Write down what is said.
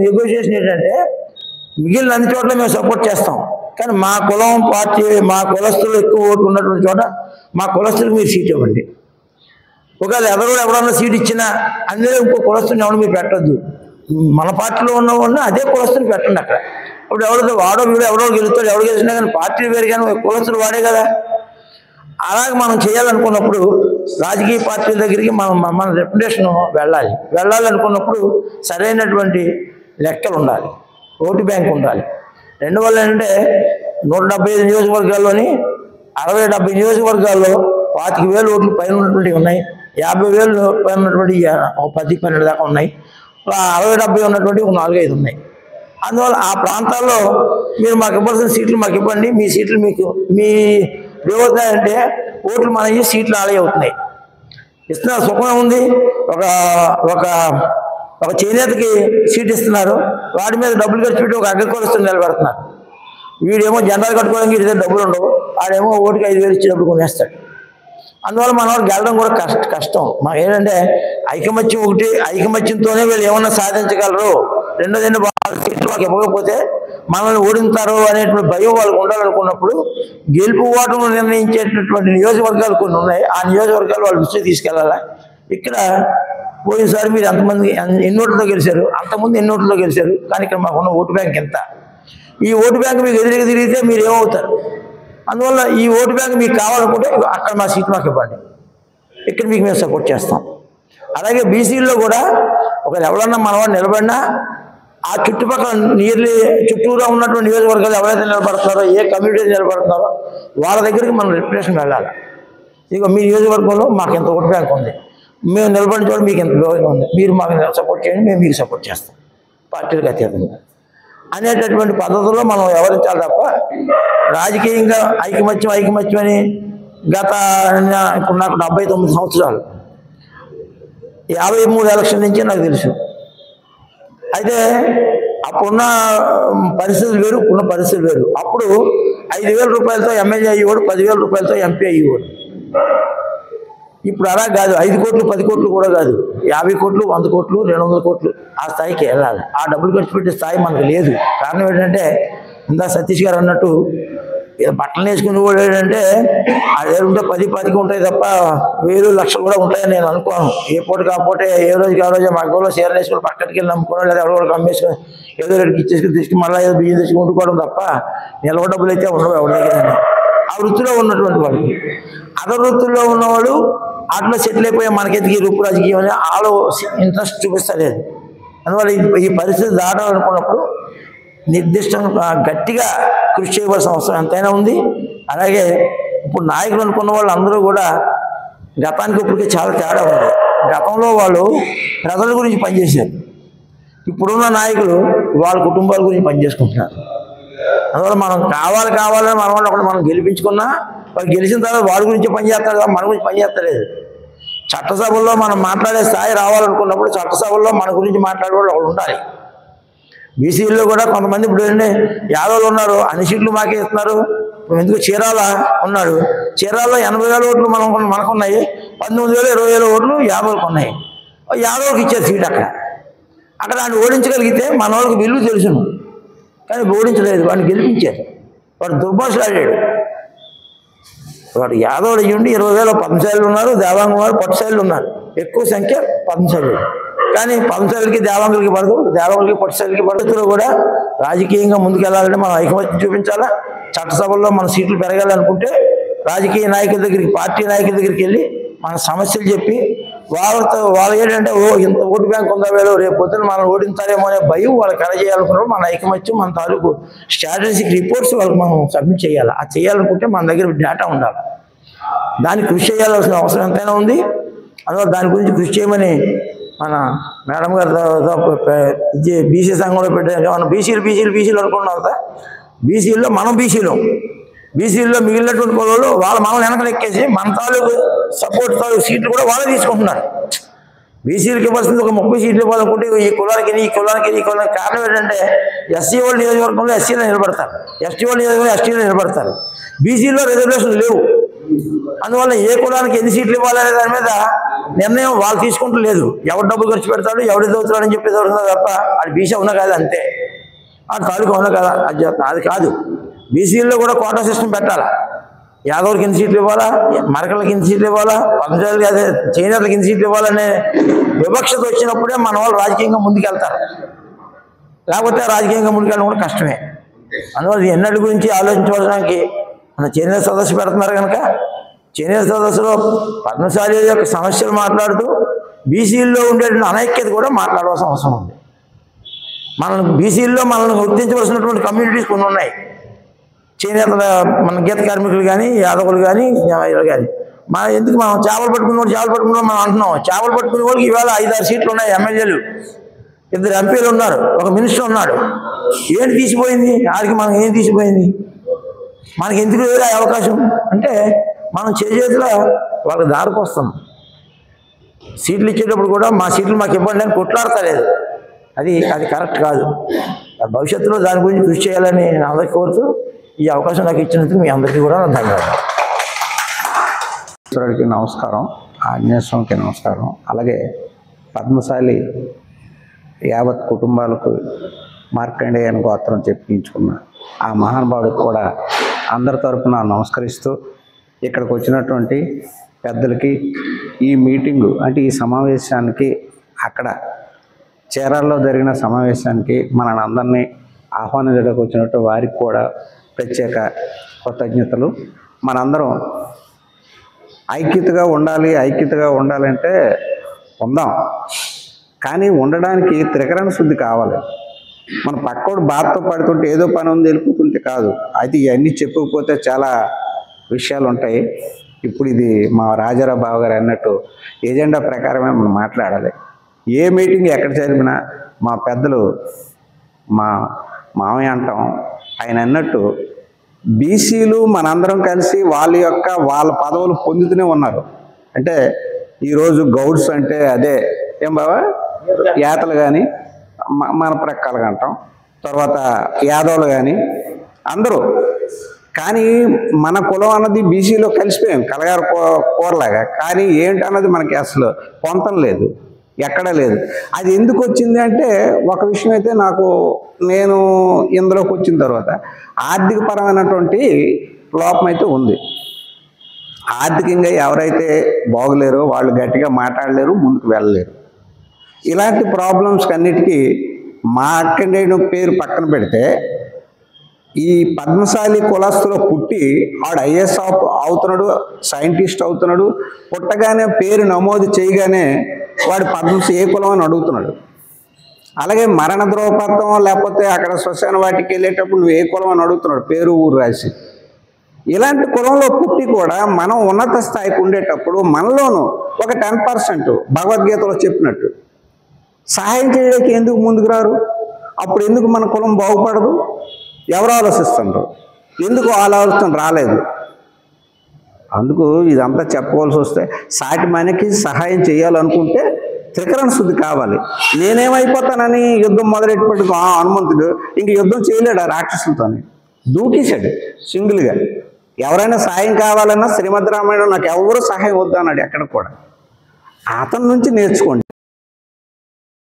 Negotiation ఏంటంటే మిగిలిన అన్ని చోట్ల మేము సపోర్ట్ చేస్తాం, కానీ మా కులం పార్టీ మా కులస్తులు ఎక్కువ ఓట్లు ఉన్నటువంటి చోట మా కులస్తులకు మీరు సీట్ ఇవ్వండి. ఒకవేళ ఎవరన్నా సీట్ ఇచ్చినా అందులో ఇంకో కులస్తుని ఎవరు మీరు పెట్టద్దు, మన పార్టీలో ఉన్నవాడిని అదే కులస్తుని పెట్టండి అక్కడ. ఇప్పుడు వాడో వీడు ఎవరో గెలుస్తాడు, ఎవరు గెలిచినా కానీ పార్టీ వేరు కానీ కులస్తులు వాడే కదా. అలాగే మనం చేయాలనుకున్నప్పుడు రాజకీయ పార్టీల దగ్గరికి మన రెప్యుటేషన్ వెళ్ళాలనుకున్నప్పుడు సరైనటువంటి లెక్కలు ఉండాలి, ఓటు బ్యాంక్ ఉండాలి. రెండు వల్ల ఏంటంటే 175 నియోజకవర్గాల్లోని 60-70 నియోజకవర్గాల్లో 25,000 ఓట్లు పైన ఉన్నటువంటివి ఉన్నాయి, 50,000 పైన ఉన్నటువంటి 10-12 దాకా ఉన్నాయి, 60-70 ఉన్నటువంటి 4-5 ఉన్నాయి. అందువల్ల ఆ ప్రాంతాల్లో మీరు మాకు ఇవ్వాల్సిన సీట్లు మాకు ఇవ్వండి, మీ సీట్లు మీ ఏమవుతున్నాయంటే ఓట్లు మనకి సీట్లు ఆలయ అవుతున్నాయి. ఇస్తున్నారు, సుఖమే ఉంది. ఒక చేనేతకి సీట్ ఇస్తున్నారు, వాడి మీద డబ్బులు ఖర్చు పెట్టి ఒక అగ్రికల్చర్ నిలబెడుతున్నారు. వీడేమో జెండాలు కట్టుకోవడానికి వీడి దగ్గర డబ్బులు ఉండవు, వాడేమో ఓటుకి 5,000 ఇచ్చి డబ్బులు కొనేస్తాడు. అందువల్ల మన వాళ్ళు గెలడం కూడా కష్టం. మాకు ఏంటంటే ఐకమత్యంతోనే వీళ్ళు ఏమన్నా సాధించగలరు. రెండోది సీట్లు మాకు ఇవ్వకపోతే మనల్ని ఓడింతారు అనేటువంటి భయం వాళ్ళకు ఉండాలనుకున్నప్పుడు గెలుపు ఓటము నిర్ణయించేటటువంటి నియోజకవర్గాలు కొన్ని ఉన్నాయి, ఆ నియోజకవర్గాలు వాళ్ళు దృష్టికి తీసుకెళ్ళాలా. ఇక్కడ పోయినసారి మీరు ఎన్ని ఓట్లతో గెలిచారు, అంతకుముందు ఎన్ని ఓట్లతో గెలిచారు, కానీ ఇక్కడ మాకున్న ఓటు బ్యాంక్ ఎంత, ఈ ఓటు బ్యాంక్ మీకు ఎదురుగా తిరిగితే మీరు ఏమవుతారు. అందువల్ల ఈ ఓటు బ్యాంక్ మీకు కావాలనుకుంటే అక్కడ మా సీట్ మాకు ఇవ్వండి, ఇక్కడ మీకు మేము సపోర్ట్ చేస్తాం. అలాగే బీసీల్లో కూడా ఎవరన్నా మనవాడు నిలబడినా ఆ చుట్టుపక్కల చుట్టూరా ఉన్నటువంటి నియోజకవర్గాలు ఎవరైతే నిలబడుతున్నారో, ఏ కమ్యూనిటీ నిలబడుతున్నారో వాళ్ళ దగ్గరికి మనం రిప్రజెంటేషన్ వెళ్ళాలి. ఇక మీ నియోజకవర్గంలో మాకు ఎంత ఓటు బ్యాంక్ ఉంది, మేము నిలబడిన చోట మీకు ఎంత లోగా ఉంది, మీరు మాకు సపోర్ట్ చేయండి, మేము మీకు సపోర్ట్ చేస్తాం పార్టీలకు అతీతంగా అనేటటువంటి పద్ధతుల్లో మనం వ్యవహరించాలి తప్ప రాజకీయంగా ఐకమత్యం అని ఇప్పుడు నాకు 79 సంవత్సరాలు, 53 ఎలక్షన్ నుంచి నాకు తెలుసు. అయితే అప్పుడున్న పరిస్థితులు వేరు, ఇప్పుడున్న పరిస్థితులు వేరు. అప్పుడు 5,000 రూపాయలతో ఎమ్మెల్యే అయ్యేవాడు, 10,000 రూపాయలతో ఎంపీ అయ్యేవాడు. ఇప్పుడు అలా కాదు, 5 కోట్లు 10 కోట్లు కూడా కాదు, 50 కోట్లు 100 కోట్లు 200 కోట్లు ఆ స్థాయికి వెళ్ళాలి. ఆ డబ్బులు ఖర్చు పెట్టే స్థాయి మనకు లేదు. కారణం ఏంటంటే ఇందా సతీష్ గారు అన్నట్టు బట్టలు వేసుకుని కూడా ఏంటంటే అదే ఉంటే 10-10 ఉంటాయి తప్ప 1,000 లక్షలు కూడా ఉంటాయని నేను అనుకోను. ఏ పూట కాకపోతే ఏ రోజుకి ఆ రోజు మగవాళ్ళు చీరలు వేసుకుని పక్కడికి వెళ్ళి నమ్ముకోవడం, లేదా ఎవరో అమ్మేసుకొని ఏదో రేటుకి ఇచ్చేసుకుని తీసుకుని మళ్ళీ ఏదో బియ్యం తెచ్చుకుని వండుకోవడం తప్ప నిల్వ డబ్బులు అయితే ఉండవు ఎవరి దగ్గర. ఆ వృత్తిలో ఉన్నటువంటి వాళ్ళకి, అదర్ వృత్తుల్లో ఉన్నవాళ్ళు అట్లా సెటిల్ అయిపోయా మనకెందుకు ఈ రూపు రాజకీయం అని వాళ్ళు ఇంట్రెస్ట్ చూపిస్తలేదు. అందువల్ల ఈ పరిస్థితి దాటాలనుకున్నప్పుడు నిర్దిష్టంగా గట్టిగా కృషి చేయవలసిన అవసరం ఎంతైనా ఉంది. అలాగే ఇప్పుడు నాయకులు అనుకున్న వాళ్ళు అందరూ కూడా గతానికి ఇప్పటికీ చాలా తేడా ఉంది. గతంలో వాళ్ళు ప్రజల గురించి పనిచేశారు, ఇప్పుడున్న నాయకులు వాళ్ళ కుటుంబాల గురించి పనిచేసుకుంటున్నారు. అందువల్ల మనం కావాలని మన వాళ్ళు ఒకటి మనం గెలిపించుకున్నా వాళ్ళు గెలిచిన తర్వాత వాడి గురించి పనిచేస్తారు కదా, మన గురించి పనిచేస్తలేదు. చట్టసభల్లో మనం మాట్లాడే స్థాయి రావాలనుకున్నప్పుడు చట్టసభల్లో మన గురించి మాట్లాడే వాళ్ళు ఒకళ్ళు ఉండాలి. బీసీల్లో కూడా కొంతమంది ఇప్పుడు ఏంటంటే యాదవులు ఉన్నారు, అన్ని సీట్లు మాకే ఇస్తున్నారు. ఎందుకు చీరాల ఉన్నాడు, చీరాల్లో 80,000 ఓట్లు మనకున్నాయి, 19,000 20,000 ఓట్లు యాదవులకు ఉన్నాయి. యాదవులకు ఇచ్చారు సీట్. అక్కడ ఆయన ఓడించగలిగితే మన వాళ్ళకి విలువ తెలుసును, కానీ ఓడించలేదు, వాడిని గెలిపించారు. వాడు దుర్భాషలు ఆడాడు. వాడు యాదవులు అయ్యుండి 20,000 పద్మశాలు ఉన్నారు, దేవాంగం వారు పట్టుశాలు ఉన్నారు, ఎక్కువ సంఖ్య పద్మశాలు. కానీ పద్మశాలకి దేవాంగులకి పడదు, దేవాంగులకి పట్టుశాలకి పడుతులో కూడా రాజకీయంగా ముందుకెళ్ళాలంటే మనం ఐకమత్యం చూపించాలా. చట్టసభల్లో మన సీట్లు పెరగాలనుకుంటే రాజకీయ నాయకుల దగ్గరికి, పార్టీ నాయకుల దగ్గరికి వెళ్ళి మన సమస్యలు చెప్పి వాళ్ళు ఏంటంటే ఇంత ఓటు బ్యాంక్ ఉందా వేళ రేపు పొద్దున మనం ఓడించారేమో అనే భయం వాళ్ళకి కలగజేయాలనుకున్నప్పుడు మన ఐకమత్యం, మన తాలూకు స్ట్రాటజిక్ రిపోర్ట్స్ వాళ్ళకి మనం సబ్మిట్ చేయాలి. అది చేయాలనుకుంటే మన దగ్గర డేటా ఉండాలి, దానికి కృషి చేయాల్సిన అవసరం ఎంతైనా ఉంది. అందువల్ల దాని గురించి కృషి చేయమని మన మేడం గారు బీసీ సంఘంలో పెట్టారు. మనం బీసీలు అనుకున్నాం కదా, బీసీల్లో మనం బీసీల్లో మిగిలినటువంటి వాళ్ళు మనల్ని వెనకలు ఎక్కేసి మన తాలూకు సపోర్ట్ తాలూకు సీట్లు కూడా వాళ్ళే తీసుకుంటున్నారు. బీసీలకు ఇవ్వాల్సింది ఒక 30 సీట్లు ఇవ్వాలనుకుంటే ఈ కులానికి కారణం ఏంటంటే ఎస్సీ వాళ్ళు నియోజకవర్గంలో ఎస్సీలో నిలబడతారు, ఎస్టీ వాళ్ళు నియోజకవర్గంలో ఎస్టీలో నిలబడతారు. బీసీలో రిజర్వేషన్ లేవు. అందువల్ల ఏ కులానికి ఎన్ని సీట్లు ఇవ్వాలనే దాని మీద నిర్ణయం వాళ్ళు తీసుకుంటూ లేదు. ఎవరు డబ్బులు ఖర్చు పెడతాడు, ఎవరు ఎదుగుతాడు అని చెప్పేది అవుతున్నారు తప్ప అది బీసీ అవునా కాదు అంతే, అది తాలూకు అవునా కదా అది అది కాదు. బీసీల్లో కూడా కోటా సిస్టమ్ పెట్టాలా, యాదవులకి ఎన్ని సీట్లు ఇవ్వాలా, మరకలకి ఎన్ని సీట్లు ఇవ్వాలా, పంచాయతీలకి అదే చేనేతలకి ఎన్ని సీట్లు ఇవ్వాలనే వివక్షత వచ్చినప్పుడే మన వాళ్ళు రాజకీయంగా ముందుకెళ్తారు, లేకపోతే రాజకీయంగా ముందుకెళ్ళడం కూడా కష్టమే. అందువల్ల ఎన్నటి గురించి ఆలోచించడానికి మన చేనేత సదస్సు పెడుతున్నారు కనుక చేనేత సదస్సులో పద్మశాలి యొక్క సమస్యలు మాట్లాడుతూ బీసీల్లో ఉండేటువంటి అనైక్యత కూడా మాట్లాడవలసిన అవసరం ఉంది. బీసీల్లో మనల్ని గుర్తించవలసినటువంటి కమ్యూనిటీస్ కొన్ని ఉన్నాయి. చేనేత మన గీత కార్మికులు కానీ, యాదవులు కానీ, వీళ్ళు కానీ ఎందుకు మనం చేపలు పట్టుకున్నాం మనం అంటున్నాం. చేపలు పట్టుకునే వాళ్ళకి ఇవాళ 5-6 సీట్లు ఉన్నాయి, ఎమ్మెల్యేలు 2 ఎంపీలు ఉన్నారు, 1 మినిస్టర్ ఉన్నాడు. ఏంటి తీసిపోయింది వారికి, మనం ఏం తీసిపోయింది, మనకి ఎందుకు లేదు అవకాశం అంటే మనం చేతిలో వాళ్ళకి దారికి వస్తాం. సీట్లు ఇచ్చేటప్పుడు కూడా మా సీట్లు మాకు ఇవ్వండి అని కొట్లాడతలేదు, అది కరెక్ట్ కాదు. భవిష్యత్తులో దాని గురించి కృషి చేయాలని నేను అందరికీ కోరుతూ ఈ అవకాశం నాకు ఇచ్చినందుకు మీ అందరికీ కూడా ధన్యవాదాలు. ఈశ్వరుడికి నమస్కారం, ఆంజనేయ స్వామికి నమస్కారం. అలాగే పద్మశాలి యావత్ కుటుంబాలకు మార్కండేయ అని గోత్రం చెప్పించుకున్న ఆ మహానుభావుడికి కూడా అందరి తరపున నమస్కరిస్తూ ఇక్కడికి వచ్చినటువంటి పెద్దలకి ఈ మీటింగు అంటే ఈ సమావేశానికి అక్కడ చీరాల్లో జరిగిన సమావేశానికి మనల్ని అందరినీ ఆహ్వానించడానికి వచ్చినట్టు వారికి కూడా ప్రత్యేక కృతజ్ఞతలు. మనందరం ఐక్యతగా ఉండాలంటే ఉందాం, కానీ ఉండడానికి త్రికరణ శుద్ధి కావాలి. మన పక్కోడు బాధతో పడుతుంటే ఏదో పని ఉంది వెళ్ళిపోతుంటే కాదు, అయితే ఇవన్నీ చెప్పకపోతే చాలా విషయాలు ఉంటాయి. ఇప్పుడు ఇది మా రాజారావు బావ గారు అన్నట్టు ఏజెండా ప్రకారమే మనం మాట్లాడాలి. ఏ మీటింగ్ ఎక్కడ జరిపినా మా పెద్దలు మా మామయ్య అంటాం, ఆయన అన్నట్టు బీసీలు మనందరం కలిసి వాళ్ళ పదవులు పొందుతూనే ఉన్నారు. అంటే ఈరోజు గౌడ్స్ అంటే అదే ఏం బావా యాతలు కానీ మన ప్రక్కలు అంటాం, తర్వాత యాదవులు కానీ అందరూ. కానీ మన కులం అన్నది బీసీలో కలిసిపోయాం కలగారు కూరలాగా, కానీ ఏంటన్నది మనకి అసలు పొంతం లేదు, ఎక్కడా లేదు. అది ఎందుకు వచ్చింది అంటే ఒక విషయం అయితే నేను ఇందులోకి వచ్చిన తర్వాత ఆర్థికపరమైనటువంటి లోపం అయితే ఉంది. ఆర్థికంగా ఎవరైతే బాగలేరో వాళ్ళు గట్టిగా మాట్లాడలేరు, ముందుకు వెళ్ళలేరు. ఇలాంటి ప్రాబ్లమ్స్కి అన్నిటికీ మార్కండేయుడు పేరు పక్కన పెడితే ఈ పద్మశాలి కులస్తులో పుట్టి వాడు ఐఏఎస్ అవుతున్నాడు, సైంటిస్ట్ అవుతున్నాడు, పుట్టగానే పేరు నమోదు చేయగానే వాడు ఏ కులం అని అడుగుతున్నాడు. అలాగే మరణ ధ్రువపత్రం లేకపోతే అక్కడ శ్మశాన వాటికి వెళ్ళేటప్పుడు నువ్వు ఏ కులం అని అడుగుతున్నాడు, పేరు ఊరు రాసి. ఇలాంటి కులంలో పుట్టి కూడా మనం ఉన్నత స్థాయికి ఉండేటప్పుడు మనలోనూ ఒక 10% భగవద్గీతలో చెప్పినట్టు సహాయం చేయడానికి ఎందుకు ముందుకు రారు? అప్పుడు ఎందుకు మన కులం బాగుపడదు? ఎవరు ఆలోచిస్తుండ్రు? ఎందుకు ఆలోచన రాలేదు? అందుకు ఇదంతా చెప్పవలసి వస్తే సాటి మనకి సహాయం చేయాలనుకుంటే త్రికరణ శుద్ధి కావాలి. నేనేమైపోతానని యుద్ధం మొదలెట్టుకుంటూ హనుమంతుడు ఇంక యుద్ధం చేయలేడు ఆ రాక్షసులతోని, దూకేశాడు సింగిల్గా. ఎవరైనా సాయం కావాలన్నా శ్రీమద్ రామాయణం నాకు ఎవరు సహాయం వద్దు అన్నాడు. ఎక్కడ కూడా అతని నుంచి నేర్చుకోండి.